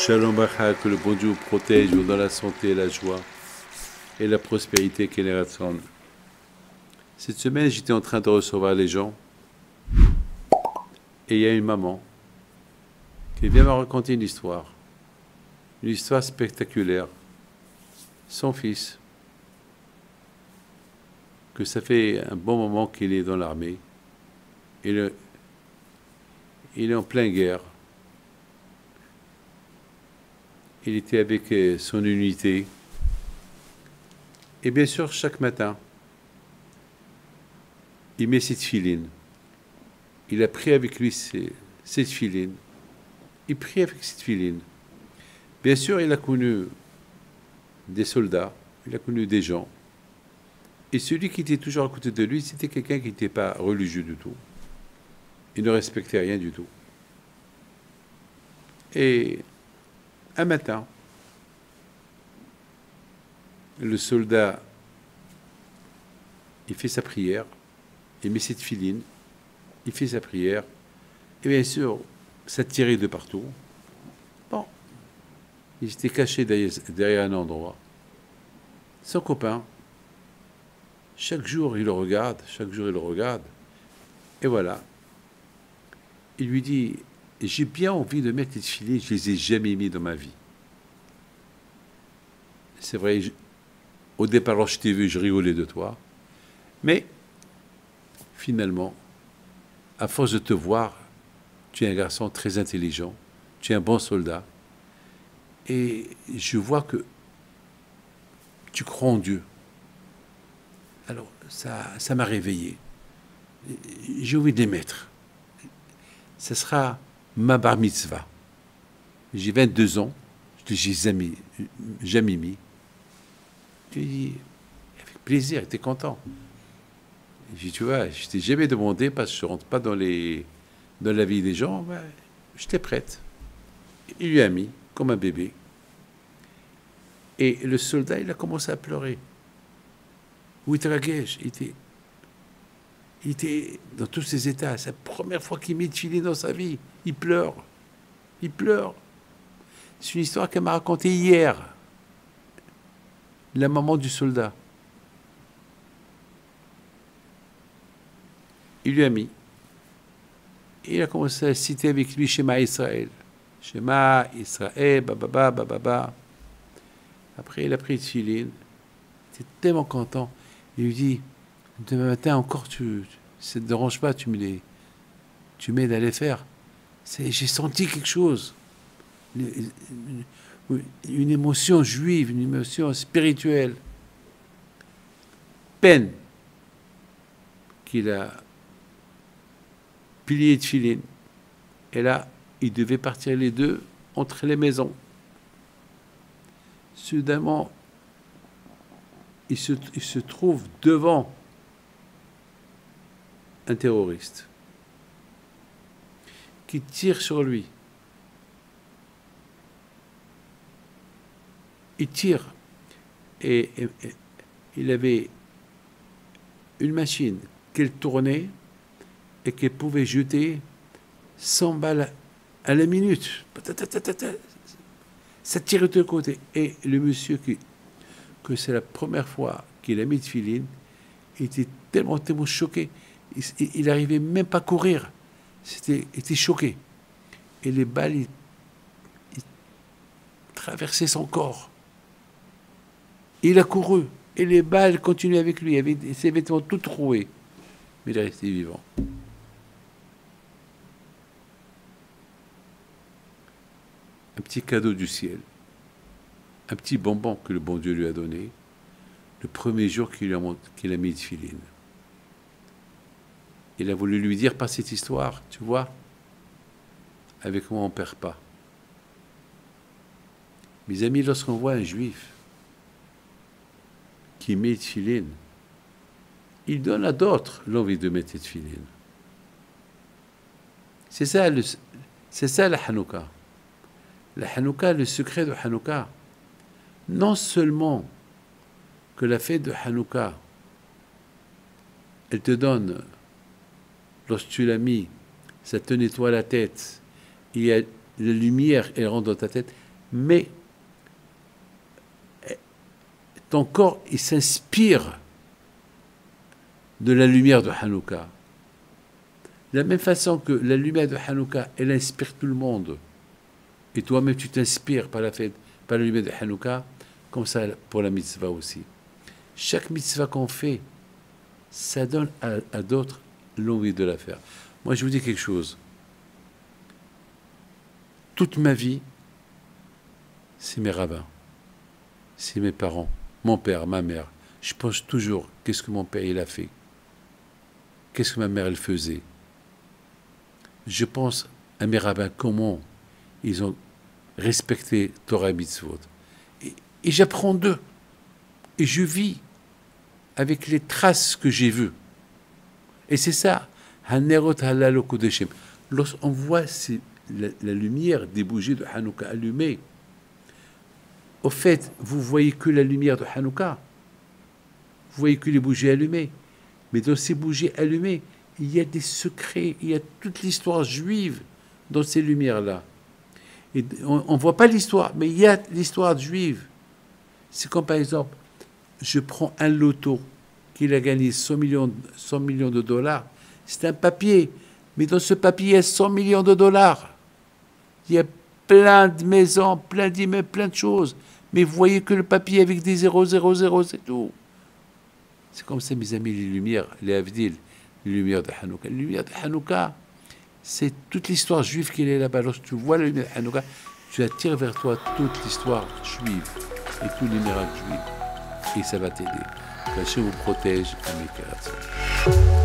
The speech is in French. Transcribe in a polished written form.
Shalom Bacha, que le bon Dieu vous protège, vous donne la santé, la joie et la prospérité qu'il rassemble. Cette semaine, j'étais en train de recevoir les gens et il y a une maman qui vient me raconter une histoire spectaculaire. Son fils, que ça fait un bon moment qu'il est dans l'armée, il est en pleine guerre. Il était avec son unité. Et bien sûr, chaque matin, il met cette filine. Il a pris avec lui cette filine. Il prie avec cette filine. Bien sûr, il a connu des soldats, il a connu des gens. Et celui qui était toujours à côté de lui, c'était quelqu'un qui n'était pas religieux du tout. Il ne respectait rien du tout. Et un matin, le soldat, il fait sa prière, il met cette filine, il fait sa prière, et bien sûr, ça tirait de partout. Bon, il était caché derrière un endroit. Son copain, chaque jour il le regarde, et voilà. Il lui dit, j'ai bien envie de mettre des filets, je les ai jamais mis dans ma vie. C'est vrai, au départ, quand je t'ai vu, je rigolais de toi. Mais, finalement, à force de te voir, tu es un garçon très intelligent, tu es un bon soldat, et je vois que tu crois en Dieu. Alors, ça m'a réveillé. J'ai envie de les mettre. Ce sera ma bar mitzvah. J'ai 22 ans, je ne les ai jamais mis. Tu dis, avec plaisir, tu es content. Je dis, tu vois, je t'ai jamais demandé parce que je ne rentre pas dans la vie des gens, ben, j'étais prête. Il lui a mis, comme un bébé. Et le soldat, il a commencé à pleurer. Oui, Tragèche, il était dans tous ses états. C'est la première fois qu'il met de filet dans sa vie. Il pleure. Il pleure. C'est une histoire qu'elle m'a racontée hier. La maman du soldat. Il lui a mis. Et il a commencé à citer avec lui Shema Israël. Shema Israël, bababa, bababa. Après, il a pris de filine. Il était tellement content. Il lui dit, demain matin encore, ça ne te dérange pas, tu m'aides à les faire. J'ai senti quelque chose. Une émotion juive, une émotion spirituelle. Peine qu'il a plié de filine. Et là, ils devaient partir les deux entre les maisons. Soudainement, il se trouve devant un terroriste qui tire sur lui. Il tire et il avait une machine qu'elle tournait et qu'elle pouvait jeter 100 balles à la minute. Ça tirait de tous côtés. Et le monsieur, que c'est la première fois qu'il a mis de filine, il était tellement choqué. Il n'arrivait même pas à courir. Il était choqué. Et les balles, ils traversaient son corps. Il a couru. Et les balles continuaient avec lui. Il avait ses vêtements tout troués. Mais il est resté vivant. Un petit cadeau du ciel. Un petit bonbon que le bon Dieu lui a donné. Le premier jour qu'il a mis de filine. Il a voulu lui dire par cette histoire, tu vois, avec moi on ne perd pas. Mes amis, lorsqu'on voit un juif qui met de filine, il donne à d'autres l'envie de mettre de filine. C'est ça la Hanouka. La Hanouka, le secret de Hanouka, non seulement que la fête de Hanouka, elle te donne, lorsque tu l'as mis, ça te nettoie la tête, il y a la lumière, elle rentre dans ta tête, mais ton corps, il s'inspire de la lumière de Hanouka. De la même façon que la lumière de Hanouka, elle inspire tout le monde, et toi-même tu t'inspires par la lumière de Hanouka, comme ça pour la mitzvah aussi. Chaque mitzvah qu'on fait, ça donne à d'autres l'envie de la faire. Moi, je vous dis quelque chose. Toute ma vie, c'est mes rabbins, c'est mes parents, mon père, ma mère. Je pense toujours, qu'est-ce que mon père il a fait? Qu'est-ce que ma mère elle faisait? Je pense à mes rabbins, comment ils ont respecté Torah et Mitzvot. Et j'apprends d'eux. Et je vis avec les traces que j'ai vues. Et c'est ça, Hanerot Halal Kodeshem. Lorsqu'on voit la lumière des bougies de Hanouka allumées, au fait, vous voyez que la lumière de Hanouka, vous voyez que les bougies allumées, mais dans ces bougies allumées, il y a des secrets, il y a toute l'histoire juive dans ces lumières-là. Et on ne voit pas l'histoire, mais il y a l'histoire juive. C'est comme par exemple, je prends un loto qu'il a gagné 100 millions de dollars. C'est un papier, mais dans ce papier, il y a 100 millions de dollars. Il y a plein de maisons, plein d'immeubles, plein de choses. Mais vous voyez que le papier avec des 0, 0, 0, c'est tout. C'est comme ça, mes amis, les lumières, les Avdil, les lumières de Hanouka. Les lumières de Hanouka, c'est toute l'histoire juive qui est là-bas. Lorsque tu vois la lumière de Hanouka, tu attires vers toi toute l'histoire juive et tous les miracles juifs. Et ça va t'aider. Que Dieu vous protège, mes frères.